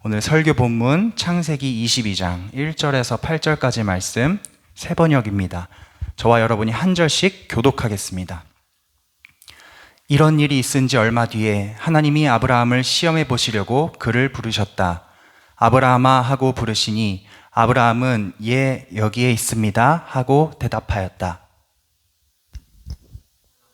오늘 설교 본문 창세기 22장 1절에서 8절까지 말씀 세 번역입니다. 저와 여러분이 한 절씩 교독하겠습니다. 이런 일이 있은 지 얼마 뒤에 하나님이 아브라함을 시험해 보시려고 그를 부르셨다. 아브라함아 하고 부르시니 아브라함은 예 여기에 있습니다 하고 대답하였다.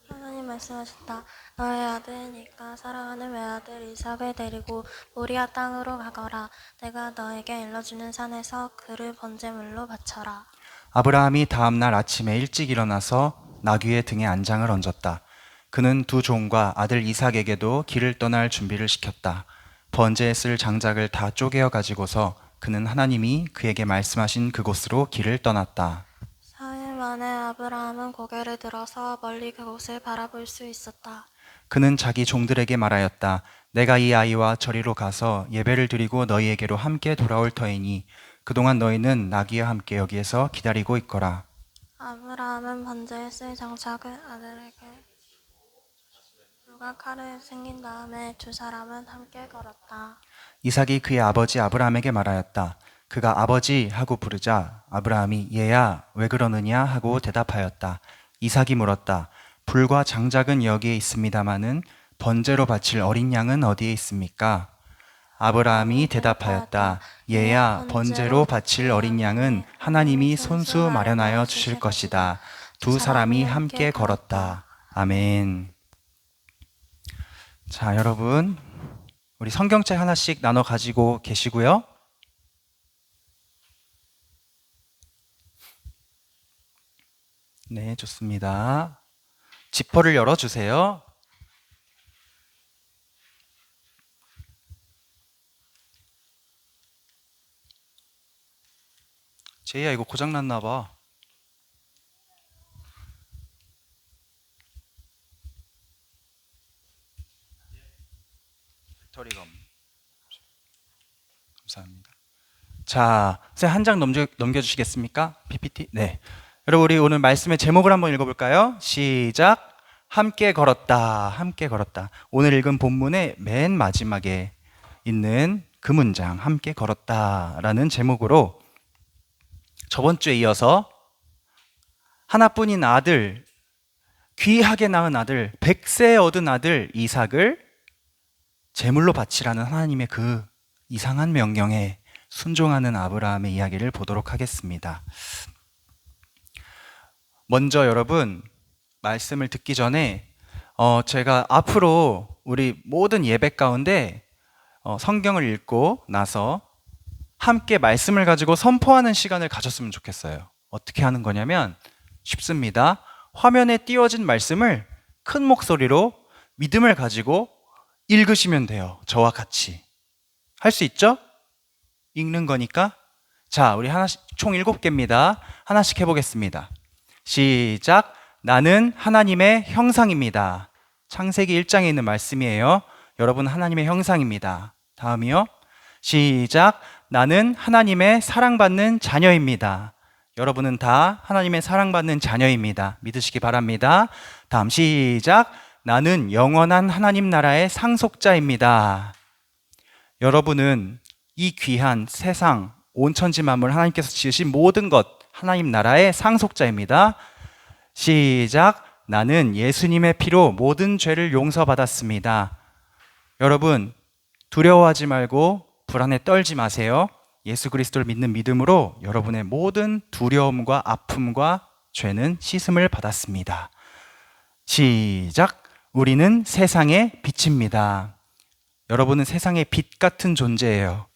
하나님 말씀하셨다. 너의 아들이니까 사랑하는 외아들 이삭을 데리고 모리아 땅으로 가거라. 내가 너에게 일러주는 산에서 그를 번제물로 바쳐라. 아브라함이 다음 날 아침에 일찍 일어나서 나귀의 등에 안장을 얹었다. 그는 두 종과 아들 이삭에게도 길을 떠날 준비를 시켰다. 번제에 쓸 장작을 다 쪼개어 가지고서 그는 하나님이 그에게 말씀하신 그곳으로 길을 떠났다. 사흘 만에 아브라함은 고개를 들어서 멀리 그곳을 바라볼 수 있었다. 그는 자기 종들에게 말하였다. 내가 이 아이와 저리로 가서 예배를 드리고 너희에게로 함께 돌아올 터이니 그동안 너희는 나귀와 함께 여기에서 기다리고 있거라. 아브라함은 번제에 쓸 장작을 아들에게 누가 칼을 챙긴 다음에 두 사람은 함께 걸었다. 이삭이 그의 아버지 아브라함에게 말하였다. 그가 아버지 하고 부르자 아브라함이 얘야 왜 그러느냐 하고 대답하였다. 이삭이 물었다. 불과 장작은 여기에 있습니다마는 번제로 바칠 어린 양은 어디에 있습니까? 아브라함이 대답하였다. 얘야 번제로 바칠 어린 양은 하나님이 손수 마련하여 주실 것이다. 두 사람이 함께 걸었다. 아멘. 자, 여러분 우리 성경책 하나씩 나눠 가지고 계시고요. 네, 좋습니다. 지퍼를 열어주세요. 제이야, 이거 고장났나 봐. 배터리가 없네. 감사합니다. 자, 선생님 한 장 넘겨주시겠습니까? PPT? 네. 여러분, 우리 오늘 말씀의 제목을 한번 읽어볼까요? 시작. 함께 걸었다. 함께 걸었다. 오늘 읽은 본문의 맨 마지막에 있는 그 문장, 함께 걸었다라는 제목으로 저번 주에 이어서 하나뿐인 아들, 귀하게 낳은 아들, 100세 얻은 아들 이삭을 제물로 바치라는 하나님의 그 이상한 명령에 순종하는 아브라함의 이야기를 보도록 하겠습니다. 먼저 여러분 말씀을 듣기 전에 제가 앞으로 우리 모든 예배 가운데 성경을 읽고 나서 함께 말씀을 가지고 선포하는 시간을 가졌으면 좋겠어요. 어떻게 하는 거냐면 쉽습니다. 화면에 띄워진 말씀을 큰 목소리로 믿음을 가지고 읽으시면 돼요. 저와 같이. 할 수 있죠? 읽는 거니까. 자, 우리 하나씩 총 7개입니다. 하나씩 해보겠습니다. 시작. 나는 하나님의 형상입니다. 창세기 1장에 있는 말씀이에요. 여러분 하나님의 형상입니다. 다음이요. 시작. 나는 하나님의 사랑받는 자녀입니다. 여러분은 다 하나님의 사랑받는 자녀입니다. 믿으시기 바랍니다. 다음 시작. 나는 영원한 하나님 나라의 상속자입니다. 여러분은 이 귀한 세상, 온 천지 만물 하나님께서 지으신 모든 것 하나님 나라의 상속자입니다. 시작. 나는 예수님의 피로 모든 죄를 용서받았습니다. 여러분 두려워하지 말고 불안에 떨지 마세요. 예수 그리스도를 믿는 믿음으로 여러분의 모든 두려움과 아픔과 죄는 씻음을 받았습니다. 시작. 우리는 세상의 빛입니다. 여러분은 세상의 빛 같은 존재예요.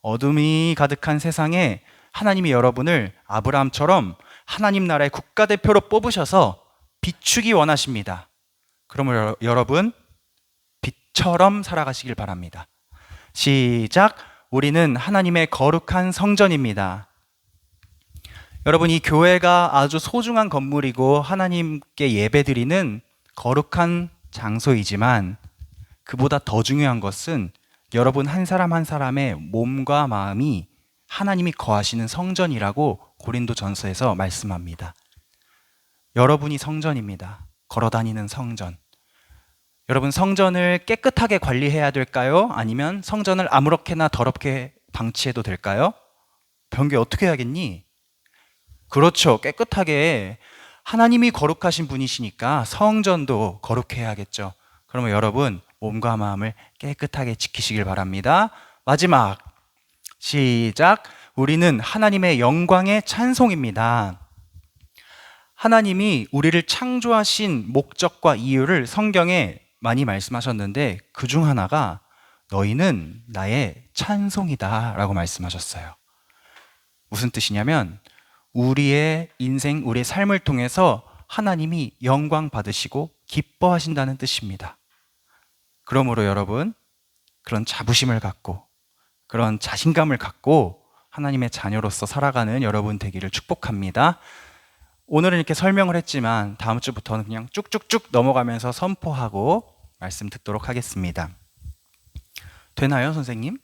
어둠이 가득한 세상에 하나님이 여러분을 아브라함처럼 하나님 나라의 국가대표로 뽑으셔서 비추기 원하십니다. 그러면 여러분 빛처럼 살아가시길 바랍니다. 시작. 우리는 하나님의 거룩한 성전입니다. 여러분 이 교회가 아주 소중한 건물이고 하나님께 예배드리는 거룩한 장소이지만 그보다 더 중요한 것은 여러분 한 사람 한 사람의 몸과 마음이 하나님이 거하시는 성전이라고 고린도전서에서 말씀합니다. 여러분이 성전입니다. 걸어다니는 성전. 여러분, 성전을 깨끗하게 관리해야 될까요? 아니면 성전을 아무렇게나 더럽게 방치해도 될까요? 병규 어떻게 해야겠니? 그렇죠. 깨끗하게. 하나님이 거룩하신 분이시니까 성전도 거룩해야겠죠. 그러면 여러분, 몸과 마음을 깨끗하게 지키시길 바랍니다. 마지막, 시작. 우리는 하나님의 영광의 찬송입니다. 하나님이 우리를 창조하신 목적과 이유를 성경에 많이 말씀하셨는데 그 중 하나가 너희는 나의 찬송이다 라고 말씀하셨어요. 무슨 뜻이냐면 우리의 인생, 우리의 삶을 통해서 하나님이 영광 받으시고 기뻐하신다는 뜻입니다. 그러므로 여러분, 그런 자부심을 갖고 그런 자신감을 갖고 하나님의 자녀로서 살아가는 여러분 되기를 축복합니다. 오늘은 이렇게 설명을 했지만 다음 주부터는 그냥 쭉쭉쭉 넘어가면서 선포하고 말씀 듣도록 하겠습니다. 되나요, 선생님?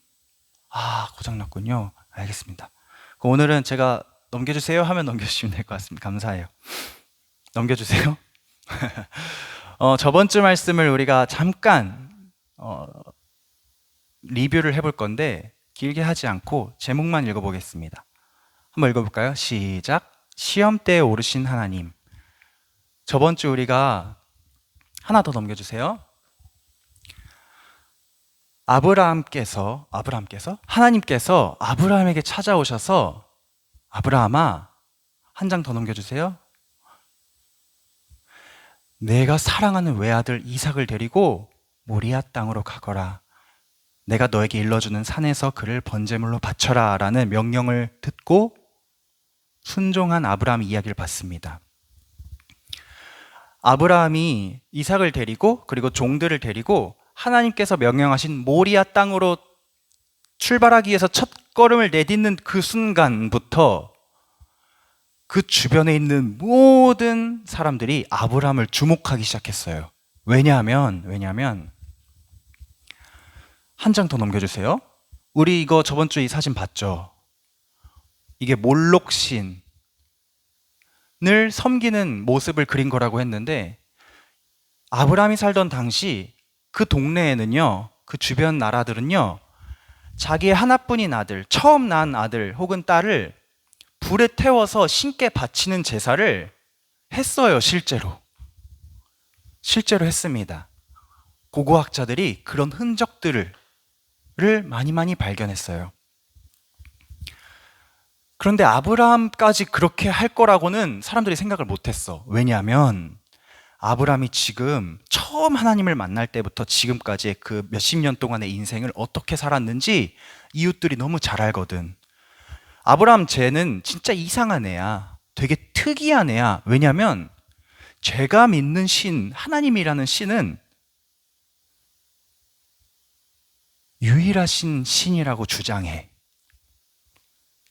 고장났군요. 알겠습니다. 오늘은 제가 넘겨주세요 하면 넘겨주시면 될 것 같습니다. 감사해요. 넘겨주세요. 저번 주 말씀을 우리가 잠깐 리뷰를 해볼 건데 길게 하지 않고 제목만 읽어보겠습니다. 한번 읽어볼까요? 시작. 시험대에 오르신 하나님. 저번 주 우리가 하나 더 넘겨주세요. 하나님께서 아브라함에게 찾아오셔서 아브라함아, 한 장 더 넘겨주세요. 내가 사랑하는 외아들 이삭을 데리고 모리아 땅으로 가거라. 내가 너에게 일러주는 산에서 그를 번제물로 바쳐라 라는 명령을 듣고 순종한 아브라함 이야기를 봤습니다. 아브라함이 이삭을 데리고 그리고 종들을 데리고 하나님께서 명령하신 모리아 땅으로 출발하기 위해서 첫 걸음을 내딛는 그 순간부터 그 주변에 있는 모든 사람들이 아브라함을 주목하기 시작했어요. 왜냐하면 한 장 더 넘겨주세요. 우리 이거 저번 주에 이 사진 봤죠? 이게 몰록신을 섬기는 모습을 그린 거라고 했는데 아브라함이 살던 당시 그 동네에는요, 그 주변 나라들은요, 자기의 하나뿐인 아들, 처음 낳은 아들 혹은 딸을 불에 태워서 신께 바치는 제사를 했어요. 실제로 했습니다. 고고학자들이 그런 흔적들을 많이 발견했어요. 그런데 아브라함까지 그렇게 할 거라고는 사람들이 생각을 못했어. 왜냐하면 아브라함이 지금 처음 하나님을 만날 때부터 지금까지의 그 몇십 년 동안의 인생을 어떻게 살았는지 이웃들이 너무 잘 알거든. 아브라함 쟤는 진짜 이상한 애야. 되게 특이한 애야. 왜냐하면 제가 믿는 신, 하나님이라는 신은 유일하신 신이라고 주장해.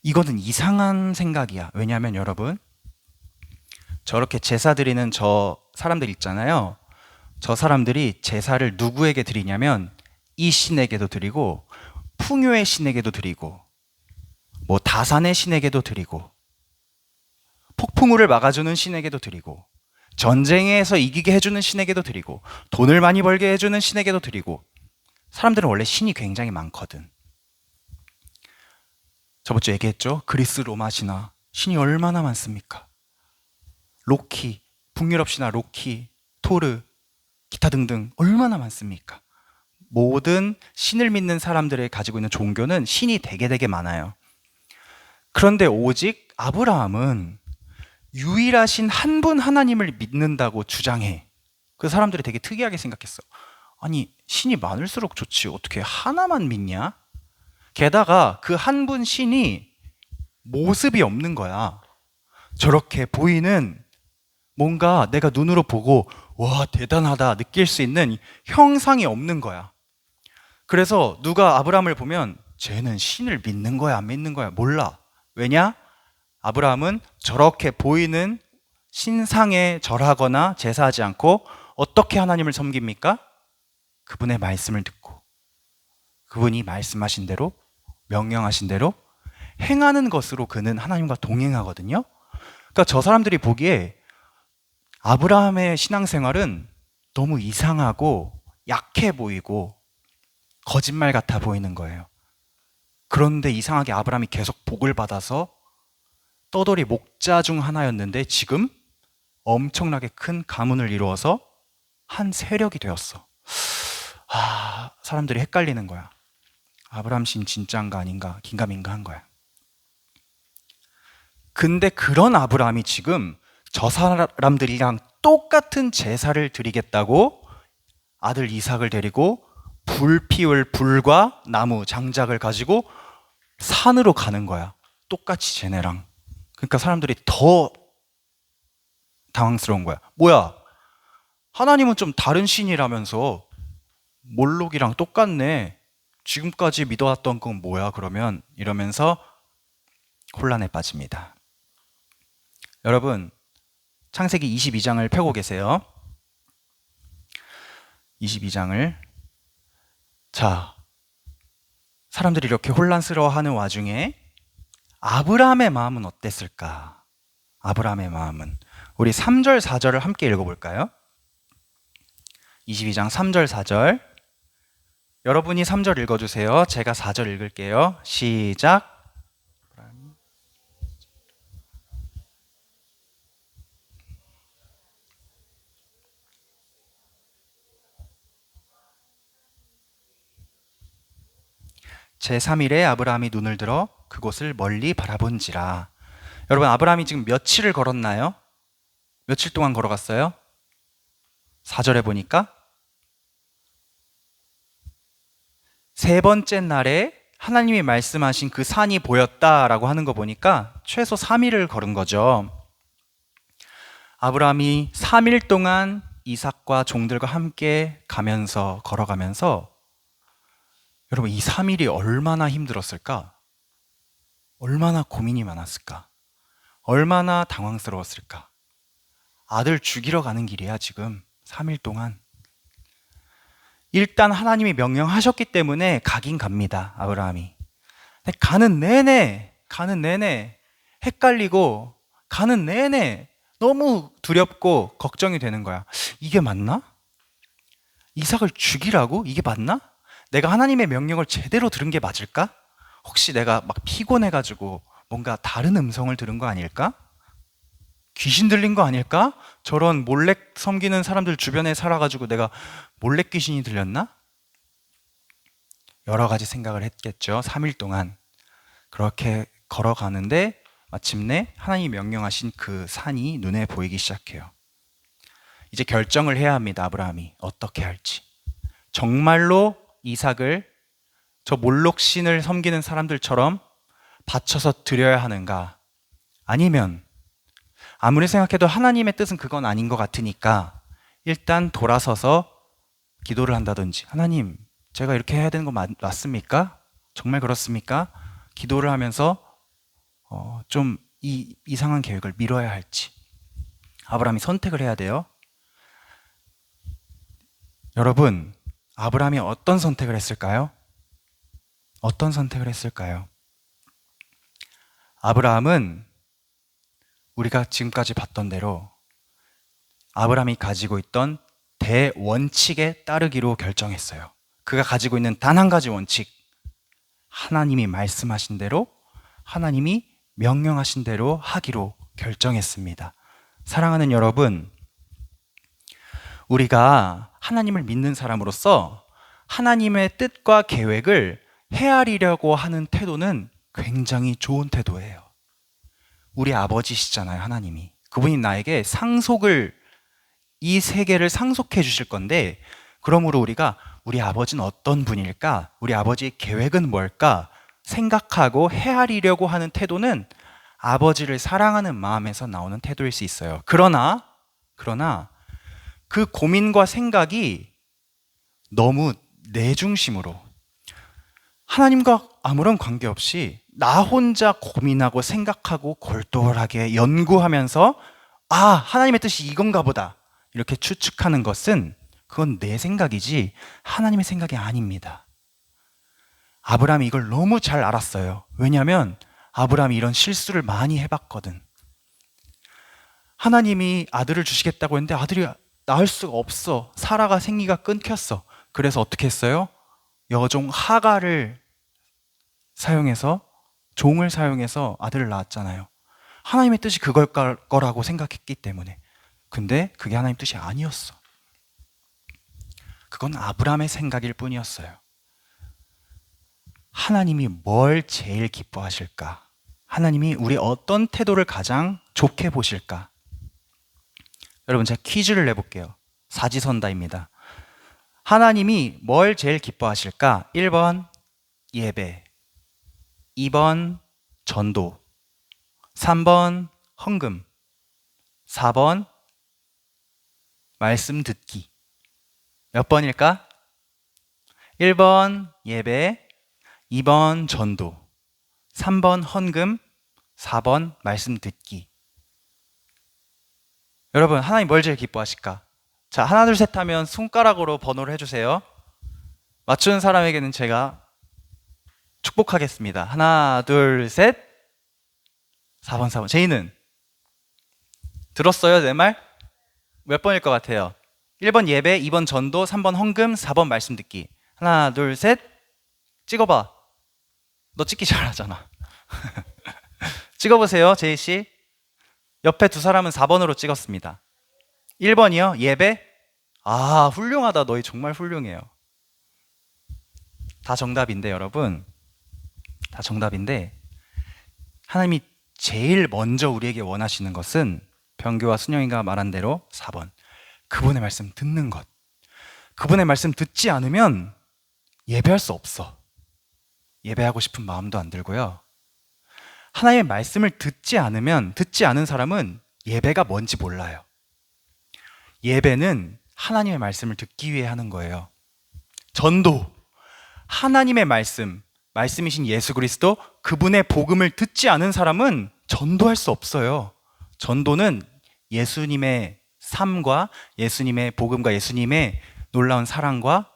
이거는 이상한 생각이야. 왜냐하면 여러분, 저렇게 제사 드리는 저 사람들 있잖아요. 저 사람들이 제사를 누구에게 드리냐면 이 신에게도 드리고 풍요의 신에게도 드리고 뭐 다산의 신에게도 드리고 폭풍우를 막아주는 신에게도 드리고 전쟁에서 이기게 해주는 신에게도 드리고 돈을 많이 벌게 해주는 신에게도 드리고. 사람들은 원래 신이 굉장히 많거든. 저번 주에 얘기했죠? 그리스 로마 신화 신이 얼마나 많습니까? 로키, 북유럽 신화 로키, 토르, 기타 등등 얼마나 많습니까? 모든 신을 믿는 사람들이 가지고 있는 종교는 신이 되게 많아요. 그런데 오직 아브라함은 유일하신 한 분 하나님을 믿는다고 주장해. 그 사람들이 되게 특이하게 생각했어. 아니, 신이 많을수록 좋지. 어떻게 하나만 믿냐? 게다가 그 한 분 신이 모습이 없는 거야. 저렇게 보이는 뭔가 내가 눈으로 보고 와, 대단하다 느낄 수 있는 형상이 없는 거야. 그래서 누가 아브라함을 보면 쟤는 신을 믿는 거야, 안 믿는 거야? 몰라. 왜냐? 아브라함은 저렇게 보이는 신상에 절하거나 제사하지 않고 어떻게 하나님을 섬깁니까? 그분의 말씀을 듣고 그분이 말씀하신 대로, 명령하신 대로 행하는 것으로 그는 하나님과 동행하거든요. 그러니까 저 사람들이 보기에 아브라함의 신앙생활은 너무 이상하고 약해 보이고 거짓말 같아 보이는 거예요. 그런데 이상하게 아브라함이 계속 복을 받아서 떠돌이 목자 중 하나였는데 지금 엄청나게 큰 가문을 이루어서 한 세력이 되었어. 사람들이 헷갈리는 거야. 아브라함 신 진짜인가 아닌가 긴가민가 한 거야. 근데 그런 아브라함이 지금 저 사람들이랑 똑같은 제사를 드리겠다고 아들 이삭을 데리고 불 피울 불과 나무 장작을 가지고 산으로 가는 거야. 똑같이 쟤네랑. 그러니까 사람들이 더 당황스러운 거야. 뭐야? 하나님은 좀 다른 신이라면서 몰록이랑 똑같네. 지금까지 믿어왔던 건 뭐야 그러면? 이러면서 혼란에 빠집니다. 여러분, 창세기 22장을 펴고 계세요. 22장을. 자, 사람들이 이렇게 혼란스러워하는 와중에 아브라함의 마음은 어땠을까? 아브라함의 마음은. 우리 3절, 4절을 함께 읽어볼까요? 22장 3절, 4절. 여러분이 3절 읽어주세요. 제가 4절 읽을게요. 시작. 제3일에 아브라함이 눈을 들어 그곳을 멀리 바라본지라. 여러분, 아브라함이 지금 며칠을 걸었나요? 며칠 동안 걸어갔어요? 4절에 보니까 세 번째 날에 하나님이 말씀하신 그 산이 보였다라고 하는 거 보니까 최소 3일을 걸은 거죠. 아브라함이 3일 동안 이삭과 종들과 함께 가면서 걸어가면서 여러분 이 3일이 얼마나 힘들었을까? 얼마나 고민이 많았을까? 얼마나 당황스러웠을까? 아들 죽이러 가는 길이야 지금 3일 동안. 일단 하나님이 명령하셨기 때문에 가긴 갑니다. 아브라함이. 근데 가는 내내 헷갈리고 가는 내내 너무 두렵고 걱정이 되는 거야. 이게 맞나? 이삭을 죽이라고? 이게 맞나? 내가 하나님의 명령을 제대로 들은 게 맞을까? 혹시 내가 막 피곤해가지고 뭔가 다른 음성을 들은 거 아닐까? 귀신 들린 거 아닐까? 저런 몰래 섬기는 사람들 주변에 살아가지고 내가 몰래 귀신이 들렸나? 여러 가지 생각을 했겠죠. 3일 동안 그렇게 걸어가는데 마침내 하나님이 명령하신 그 산이 눈에 보이기 시작해요. 이제 결정을 해야 합니다. 아브라함이 어떻게 할지. 정말로 이삭을 저 몰록신을 섬기는 사람들처럼 바쳐서 드려야 하는가? 아니면 아무리 생각해도 하나님의 뜻은 그건 아닌 것 같으니까 일단 돌아서서 기도를 한다든지, 하나님 제가 이렇게 해야 되는 거 맞습니까? 정말 그렇습니까? 기도를 하면서 좀 이상한 계획을 미뤄야 할지 아브라함이 선택을 해야 돼요. 여러분, 아브라함이 어떤 선택을 했을까요? 어떤 선택을 했을까요? 아브라함은 우리가 지금까지 봤던 대로 아브라함이 가지고 있던 대원칙에 따르기로 결정했어요. 그가 가지고 있는 단 한 가지 원칙. 하나님이 말씀하신 대로, 하나님이 명령하신 대로 하기로 결정했습니다. 사랑하는 여러분, 우리가 하나님을 믿는 사람으로서 하나님의 뜻과 계획을 헤아리려고 하는 태도는 굉장히 좋은 태도예요. 우리 아버지시잖아요, 하나님이. 그분이 나에게 이 세계를 상속해 주실 건데, 그러므로 우리가 우리 아버지는 어떤 분일까? 우리 아버지의 계획은 뭘까? 생각하고 헤아리려고 하는 태도는 아버지를 사랑하는 마음에서 나오는 태도일 수 있어요. 그러나 그 고민과 생각이 너무 내 중심으로 하나님과 아무런 관계없이 나 혼자 고민하고 생각하고 골똘하게 연구하면서 하나님의 뜻이 이건가 보다 이렇게 추측하는 것은 그건 내 생각이지 하나님의 생각이 아닙니다. 아브라함이 이걸 너무 잘 알았어요. 왜냐하면 아브라함이 이런 실수를 많이 해봤거든. 하나님이 아들을 주시겠다고 했는데 아들이 낳을 수가 없어. 사라가 생기가 끊겼어. 그래서 어떻게 했어요? 여종 하가를 사용해서, 종을 사용해서 아들을 낳았잖아요. 하나님의 뜻이 그걸 거라고 생각했기 때문에. 근데 그게 하나님 뜻이 아니었어. 그건 아브라함의 생각일 뿐이었어요. 하나님이 뭘 제일 기뻐하실까? 하나님이 우리 어떤 태도를 가장 좋게 보실까? 여러분, 제가 퀴즈를 내볼게요. 사지선다입니다. 하나님이 뭘 제일 기뻐하실까? 1번 예배, 2번 전도, 3번 헌금, 4번 말씀 듣기. 몇 번일까? 1번 예배, 2번 전도, 3번 헌금, 4번 말씀 듣기. 여러분, 하나님 뭘 제일 기뻐하실까? 자, 하나 둘 셋 하면 손가락으로 번호를 해주세요. 맞추는 사람에게는 제가 축복하겠습니다. 하나 둘 셋. 4번 4번. 제이는 들었어요, 내 말? 몇 번일 것 같아요? 1번 예배, 2번 전도, 3번 헌금, 4번 말씀 듣기. 하나 둘 셋. 찍어봐. 너 찍기 잘하잖아. 찍어보세요, 제이씨. 옆에 두 사람은 4번으로 찍었습니다. 1번이요? 예배? 아, 훌륭하다. 너희 정말 훌륭해요. 다 정답인데, 여러분. 다 정답인데, 하나님이 제일 먼저 우리에게 원하시는 것은 병규와 순영이가 말한 대로 4번. 그분의 말씀 듣는 것. 그분의 말씀 듣지 않으면 예배할 수 없어. 예배하고 싶은 마음도 안 들고요. 하나님의 말씀을 듣지 않은 사람은 예배가 뭔지 몰라요. 예배는 하나님의 말씀을 듣기 위해 하는 거예요. 전도, 하나님의 말씀이신 예수 그리스도, 그분의 복음을 듣지 않은 사람은 전도할 수 없어요. 전도는 예수님의 삶과 예수님의 복음과 예수님의 놀라운 사랑과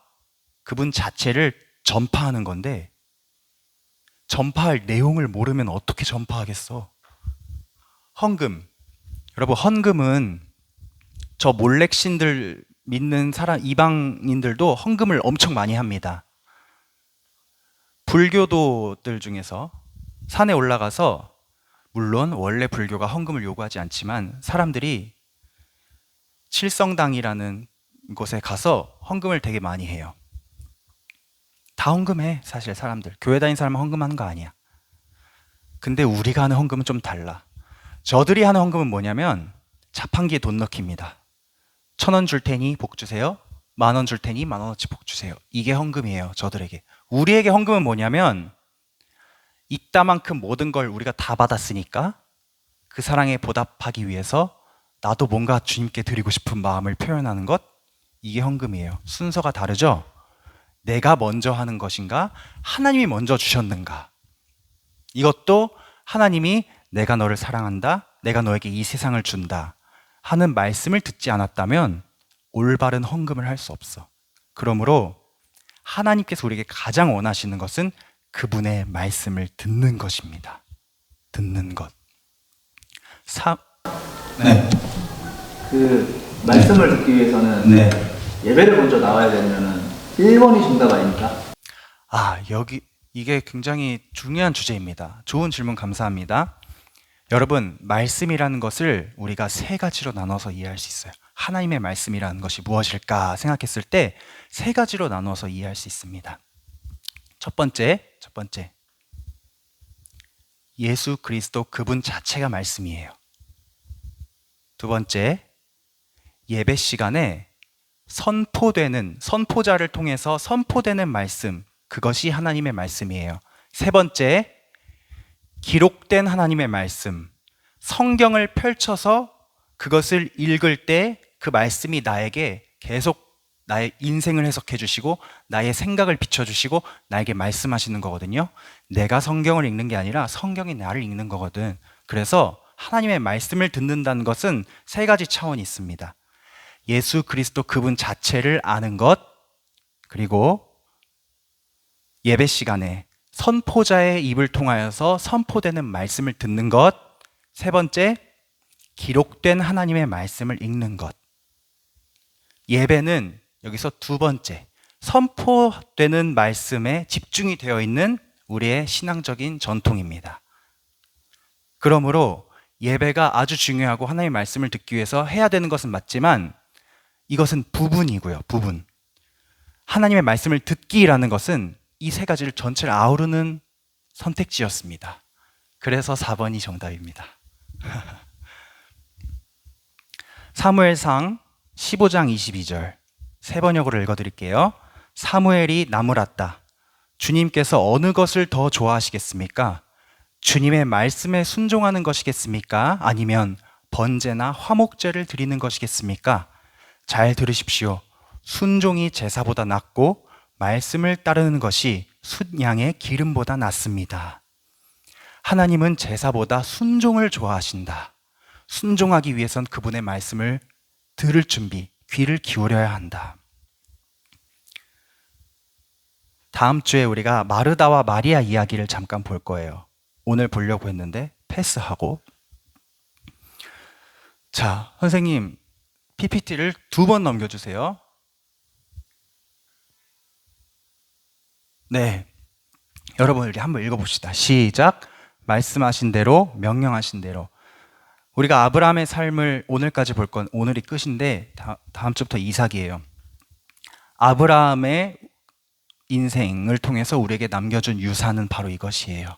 그분 자체를 전파하는 건데, 전파할 내용을 모르면 어떻게 전파하겠어? 헌금. 여러분, 헌금은 저 몰렉신들 믿는 이방인들도 헌금을 엄청 많이 합니다. 불교도들 중에서 산에 올라가서, 물론 원래 불교가 헌금을 요구하지 않지만 사람들이 칠성당이라는 곳에 가서 헌금을 되게 많이 해요. 다 헌금해, 사실 사람들. 교회 다니는 사람은 헌금하는 거 아니야. 근데 우리가 하는 헌금은 좀 달라. 저들이 하는 헌금은 뭐냐면 자판기에 돈 넣기입니다. 1,000원 줄 테니 복 주세요. 10,000원 줄 테니 10,000원어치 복 주세요. 이게 헌금이에요, 저들에게. 우리에게 헌금은 뭐냐면 이따만큼 모든 걸 우리가 다 받았으니까 그 사랑에 보답하기 위해서 나도 뭔가 주님께 드리고 싶은 마음을 표현하는 것, 이게 헌금이에요. 순서가 다르죠? 내가 먼저 하는 것인가? 하나님이 먼저 주셨는가? 이것도 하나님이 내가 너를 사랑한다, 내가 너에게 이 세상을 준다 하는 말씀을 듣지 않았다면 올바른 헌금을 할 수 없어. 그러므로 하나님께서 우리에게 가장 원하시는 것은 그분의 말씀을 듣는 것입니다. 듣는 것. 네. 그 말씀을 듣기 위해서는 네. 예배를 먼저 나와야 되면은 1번이 정답 아닙니까? 이게 굉장히 중요한 주제입니다. 좋은 질문 감사합니다. 여러분, 말씀이라는 것을 우리가 세 가지로 나눠서 이해할 수 있어요. 하나님의 말씀이라는 것이 무엇일까 생각했을 때 세 가지로 나눠서 이해할 수 있습니다. 첫 번째, 예수 그리스도 그분 자체가 말씀이에요. 두 번째, 예배 시간에 선포자를 통해서 선포되는 말씀, 그것이 하나님의 말씀이에요. 세 번째, 기록된 하나님의 말씀, 성경을 펼쳐서 그것을 읽을 때 그 말씀이 나에게 계속 나의 인생을 해석해 주시고 나의 생각을 비춰주시고 나에게 말씀하시는 거거든요. 내가 성경을 읽는 게 아니라 성경이 나를 읽는 거거든. 그래서 하나님의 말씀을 듣는다는 것은 세 가지 차원이 있습니다. 예수 그리스도 그분 자체를 아는 것, 그리고 예배 시간에 선포자의 입을 통하여서 선포되는 말씀을 듣는 것, 세 번째, 기록된 하나님의 말씀을 읽는 것. 예배는 여기서 두 번째, 선포되는 말씀에 집중이 되어 있는 우리의 신앙적인 전통입니다. 그러므로 예배가 아주 중요하고 하나님의 말씀을 듣기 위해서 해야 되는 것은 맞지만 이것은 부분이고요. 부분. 하나님의 말씀을 듣기라는 것은 이 세 가지를 전체를 아우르는 선택지였습니다. 그래서 4번이 정답입니다. 사무엘상 15장 22절 세 번역으로 읽어드릴게요. 사무엘이 나무랐다. 주님께서 어느 것을 더 좋아하시겠습니까? 주님의 말씀에 순종하는 것이겠습니까? 아니면 번제나 화목제를 드리는 것이겠습니까? 잘 들으십시오. 순종이 제사보다 낫고 말씀을 따르는 것이 숫양의 기름보다 낫습니다. 하나님은 제사보다 순종을 좋아하신다. 순종하기 위해선 그분의 말씀을 들을 준비, 귀를 기울여야 한다. 다음 주에 우리가 마르다와 마리아 이야기를 잠깐 볼 거예요. 오늘 보려고 했는데 패스하고. 자, 선생님 PPT를 2번 넘겨주세요. 네, 여러분 우리 한번 읽어봅시다. 시작. 말씀하신 대로, 명령하신 대로. 우리가 아브라함의 삶을 오늘까지 볼 건 오늘이 끝인데 다음 주부터 이삭이에요. 아브라함의 인생을 통해서 우리에게 남겨준 유산은 바로 이것이에요.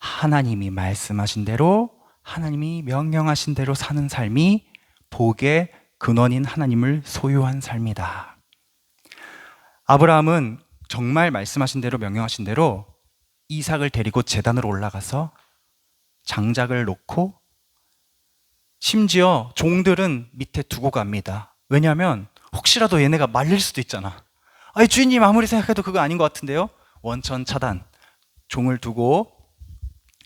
하나님이 말씀하신 대로, 하나님이 명령하신 대로 사는 삶이 복의 근원인 하나님을 소유한 삶이다. 아브라함은 정말 말씀하신 대로, 명령하신 대로 이삭을 데리고 제단으로 올라가서 장작을 놓고 심지어 종들은 밑에 두고 갑니다. 왜냐하면 혹시라도 얘네가 말릴 수도 있잖아. 아니 주인님 아무리 생각해도 그거 아닌 것 같은데요? 원천 차단. 종을 두고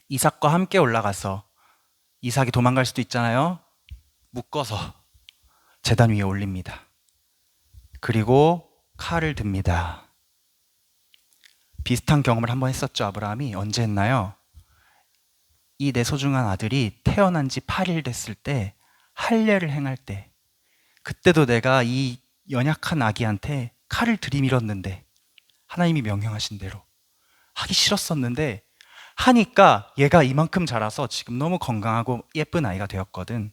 이삭과 함께 올라가서 이삭이 도망갈 수도 있잖아요. 묶어서 제단 위에 올립니다. 그리고 칼을 듭니다. 비슷한 경험을 한번 했었죠. 아브라함이 언제 했나요? 이 내 소중한 아들이 태어난 지 8일 됐을 때 할례를 행할 때 그때도 내가 이 연약한 아기한테 칼을 들이밀었는데 하나님이 명령하신 대로 하기 싫었었는데 하니까 얘가 이만큼 자라서 지금 너무 건강하고 예쁜 아이가 되었거든.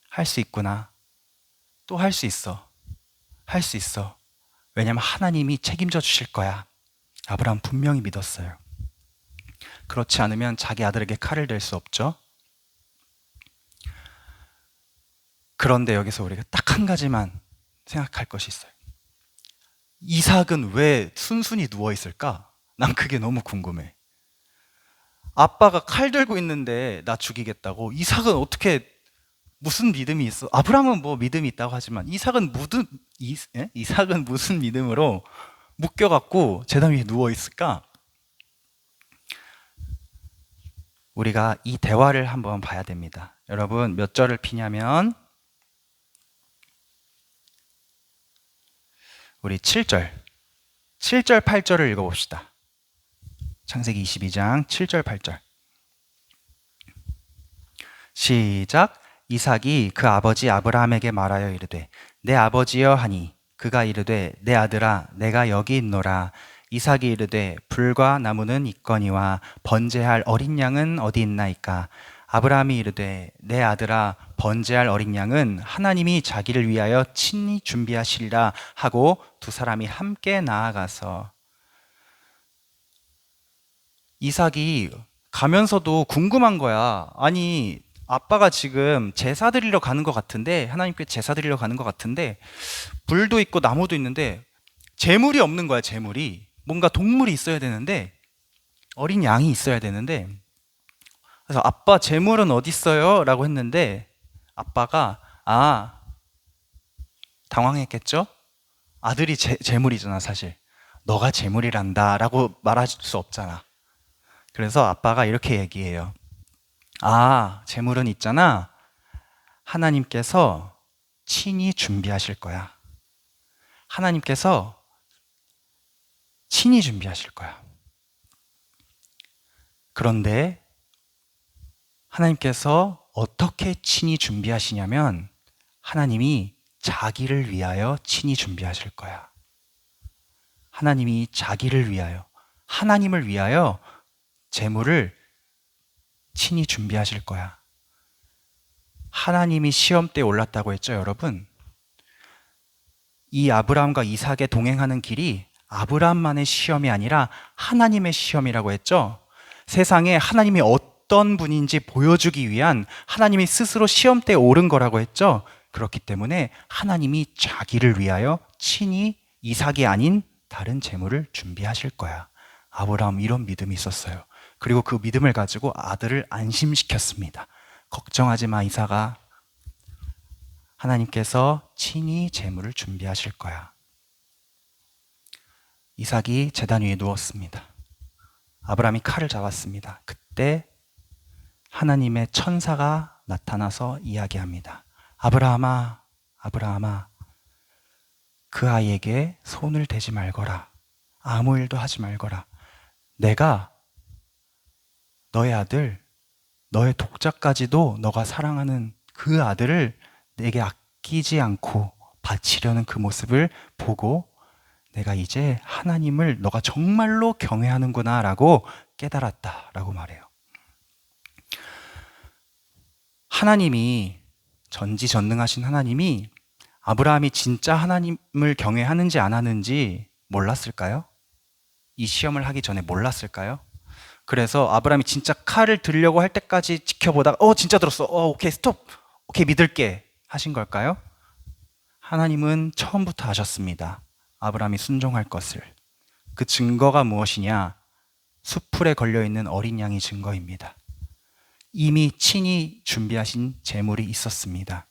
할 수 있구나. 또 할 수 있어. 할 수 있어. 왜냐면 하나님이 책임져 주실 거야. 아브라함 분명히 믿었어요. 그렇지 않으면 자기 아들에게 칼을 댈 수 없죠. 그런데 여기서 우리가 딱 한 가지만 생각할 것이 있어요. 이삭은 왜 순순히 누워 있을까? 난 그게 너무 궁금해. 아빠가 칼 들고 있는데 나 죽이겠다고. 이삭은 어떻게 무슨 믿음이 있어? 아브라함은 뭐 믿음이 있다고 하지만 이삭은 무슨 믿음으로 묶여갖고 제단 위에 누워 있을까? 우리가 이 대화를 한번 봐야 됩니다. 여러분 몇 절을 피냐면 우리 7절, 8절을 읽어봅시다. 창세기 22장 7절 8절 시작. 이삭이 그 아버지 아브라함에게 말하여 이르되 내 아버지여 하니 그가 이르되 내 아들아 내가 여기 있노라. 이삭이 이르되 불과 나무는 있거니와 번제할 어린 양은 어디 있나이까. 아브라함이 이르되 내 아들아 번제할 어린 양은 하나님이 자기를 위하여 친히 준비하시리라 하고 두 사람이 함께 나아가서. 이삭이 가면서도 궁금한 거야. 아니 아빠가 지금 제사 드리러 가는 것 같은데, 하나님께 제사 드리러 가는 것 같은데 불도 있고 나무도 있는데 제물이 없는 거야. 제물이 뭔가 동물이 있어야 되는데 어린 양이 있어야 되는데, 그래서 아빠 제물은 어디 있어요? 라고 했는데 아빠가 당황했겠죠? 아들이 제물이잖아. 사실 너가 제물이란다 라고 말할 수 없잖아. 그래서 아빠가 이렇게 얘기해요. 제물은 있잖아. 하나님께서 친히 준비하실 거야. 하나님께서 친히 준비하실 거야. 그런데 하나님께서 어떻게 친히 준비하시냐면 하나님이 자기를 위하여 친히 준비하실 거야. 하나님이 자기를 위하여, 하나님을 위하여 재물을 친히 준비하실 거야. 하나님이 시험대에 올랐다고 했죠, 여러분? 이 아브라함과 이삭의 동행하는 길이 아브라함만의 시험이 아니라 하나님의 시험이라고 했죠. 세상에 하나님이 어떤 분인지 보여주기 위한 하나님이 스스로 시험대에 오른 거라고 했죠. 그렇기 때문에 하나님이 자기를 위하여 친히 이삭이 아닌 다른 재물을 준비하실 거야. 아브라함 이런 믿음이 있었어요. 그리고 그 믿음을 가지고 아들을 안심시켰습니다. 걱정하지 마, 이삭아. 하나님께서 친히 재물을 준비하실 거야. 이삭이 제단 위에 누웠습니다. 아브라함이 칼을 잡았습니다. 그때 하나님의 천사가 나타나서 이야기합니다. 아브라함아, 아브라함아, 그 아이에게 손을 대지 말거라. 아무 일도 하지 말거라. 내가 너의 아들, 너의 독자까지도 너가 사랑하는 그 아들을 내게 아끼지 않고 바치려는 그 모습을 보고 내가 이제 하나님을 너가 정말로 경외하는구나 라고 깨달았다 라고 말해요. 하나님이, 전지전능하신 하나님이 아브라함이 진짜 하나님을 경외하는지 안 하는지 몰랐을까요? 이 시험을 하기 전에 몰랐을까요? 그래서 아브라함이 진짜 칼을 들려고 할 때까지 지켜보다가 진짜 들었어. 오케이, 스톱. 오케이, 믿을게 하신 걸까요? 하나님은 처음부터 아셨습니다. 아브라함이 순종할 것을. 그 증거가 무엇이냐? 숫풀에 걸려있는 어린 양이 증거입니다. 이미 친히 준비하신 재물이 있었습니다.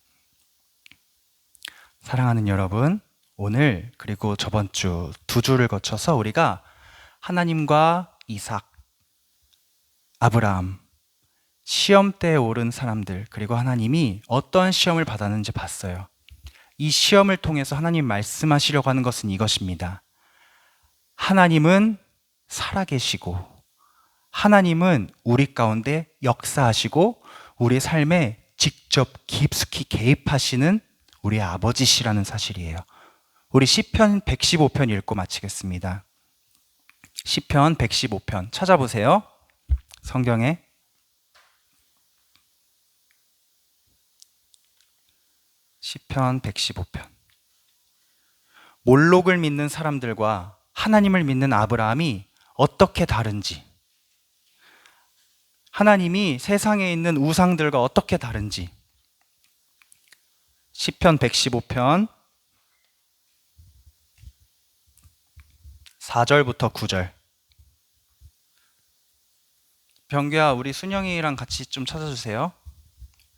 사랑하는 여러분, 오늘 그리고 저번 주 두 주를 거쳐서 우리가 하나님과 이삭, 아브라함, 시험대에 오른 사람들, 그리고 하나님이 어떠한 시험을 받았는지 봤어요. 이 시험을 통해서 하나님 말씀하시려고 하는 것은 이것입니다. 하나님은 살아계시고 하나님은 우리 가운데 역사하시고 우리 삶에 직접 깊숙이 개입하시는 우리 아버지시라는 사실이에요. 우리 시편 115편 읽고 마치겠습니다. 시편 115편 찾아보세요. 성경에 시편 115편. 몰록을 믿는 사람들과 하나님을 믿는 아브라함이 어떻게 다른지, 하나님이 세상에 있는 우상들과 어떻게 다른지, 시편 115편 4절부터 9절. 병규야, 우리 순영이랑 같이 좀 찾아주세요.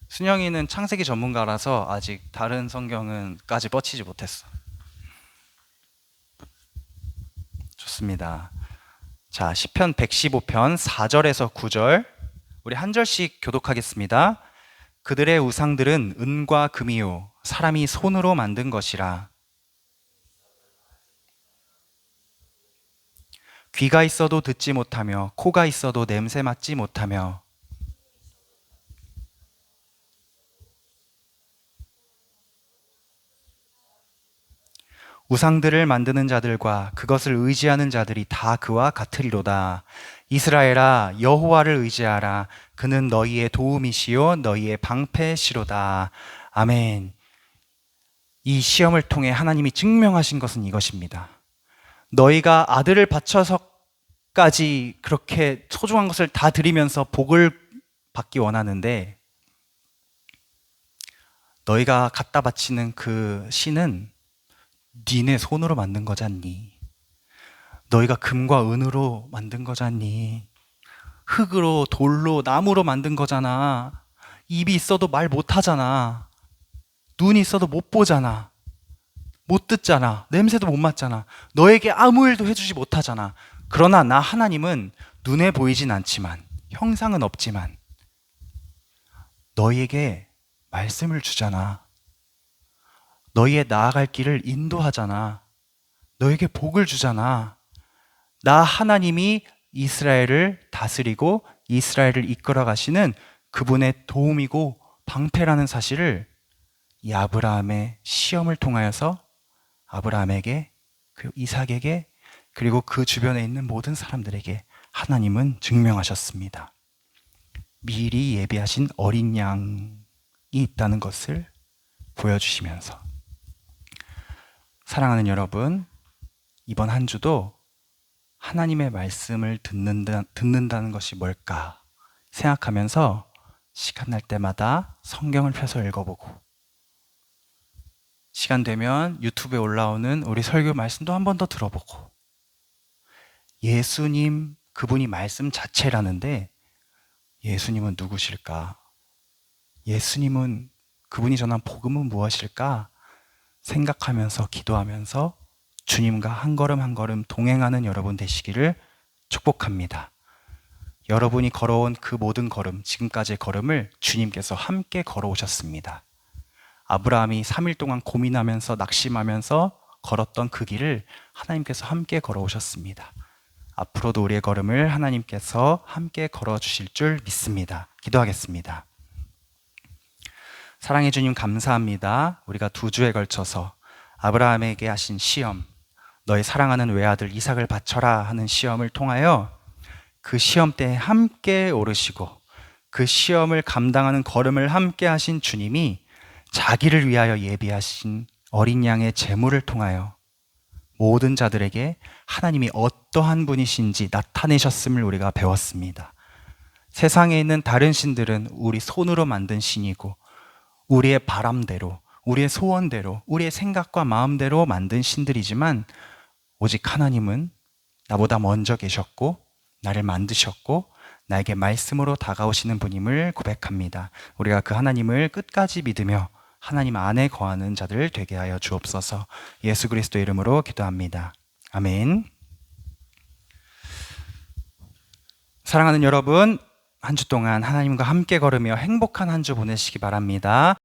순영이는 창세기 전문가라서 아직 다른 성경은까지 뻗치지 못했어. 좋습니다. 자, 시편 115편 4절에서 9절 우리 한 절씩 교독하겠습니다. 그들의 우상들은 은과 금이요 사람이 손으로 만든 것이라. 귀가 있어도 듣지 못하며 코가 있어도 냄새 맡지 못하며 우상들을 만드는 자들과 그것을 의지하는 자들이 다 그와 같으리로다. 이스라엘아, 여호와를 의지하라. 그는 너희의 도움이시요 너희의 방패시로다. 아멘. 이 시험을 통해 하나님이 증명하신 것은 이것입니다. 너희가 아들을 바쳐서까지 그렇게 소중한 것을 다 드리면서 복을 받기 원하는데 너희가 갖다 바치는 그 신은 니네 손으로 만든 거잖니. 너희가 금과 은으로 만든 거잖니. 흙으로, 돌로, 나무로 만든 거잖아. 입이 있어도 말 못하잖아. 눈이 있어도 못 보잖아. 못 듣잖아. 냄새도 못 맡잖아. 너에게 아무 일도 해주지 못하잖아. 그러나 나 하나님은 눈에 보이진 않지만, 형상은 없지만 너희에게 말씀을 주잖아. 너희의 나아갈 길을 인도하잖아. 너에게 복을 주잖아. 나 하나님이 이스라엘을 다스리고 이스라엘을 이끌어 가시는 그분의 도움이고 방패라는 사실을 이 아브라함의 시험을 통하여서 아브라함에게, 그리고 이삭에게, 그리고 그 주변에 있는 모든 사람들에게 하나님은 증명하셨습니다. 미리 예비하신 어린 양이 있다는 것을 보여주시면서, 사랑하는 여러분, 이번 한 주도 하나님의 말씀을 듣는다는 것이 뭘까 생각하면서 시간 날 때마다 성경을 펴서 읽어보고, 시간 되면 유튜브에 올라오는 우리 설교 말씀도 한 번 더 들어보고, 예수님 그분이 말씀 자체라는데 예수님은 누구실까? 예수님은, 그분이 전한 복음은 무엇일까? 생각하면서 기도하면서 주님과 한 걸음 한 걸음 동행하는 여러분 되시기를 축복합니다. 여러분이 걸어온 그 모든 걸음, 지금까지의 걸음을 주님께서 함께 걸어오셨습니다. 아브라함이 3일 동안 고민하면서 낙심하면서 걸었던 그 길을 하나님께서 함께 걸어오셨습니다. 앞으로도 우리의 걸음을 하나님께서 함께 걸어주실 줄 믿습니다. 기도하겠습니다. 사랑해 주님 감사합니다. 우리가 2주에 걸쳐서 아브라함에게 하신 시험, 너의 사랑하는 외아들 이삭을 바쳐라 하는 시험을 통하여 그 시험 때에 함께 오르시고 그 시험을 감당하는 걸음을 함께 하신 주님이 자기를 위하여 예비하신 어린 양의 제물을 통하여 모든 자들에게 하나님이 어떠한 분이신지 나타내셨음을 우리가 배웠습니다. 세상에 있는 다른 신들은 우리 손으로 만든 신이고 우리의 바람대로, 우리의 소원대로, 우리의 생각과 마음대로 만든 신들이지만 오직 하나님은 나보다 먼저 계셨고 나를 만드셨고 나에게 말씀으로 다가오시는 분임을 고백합니다. 우리가 그 하나님을 끝까지 믿으며 하나님 안에 거하는 자들 되게 하여 주옵소서. 예수 그리스도 이름으로 기도합니다. 아멘. 사랑하는 여러분, 한 주 동안 하나님과 함께 걸으며 행복한 한 주 보내시기 바랍니다.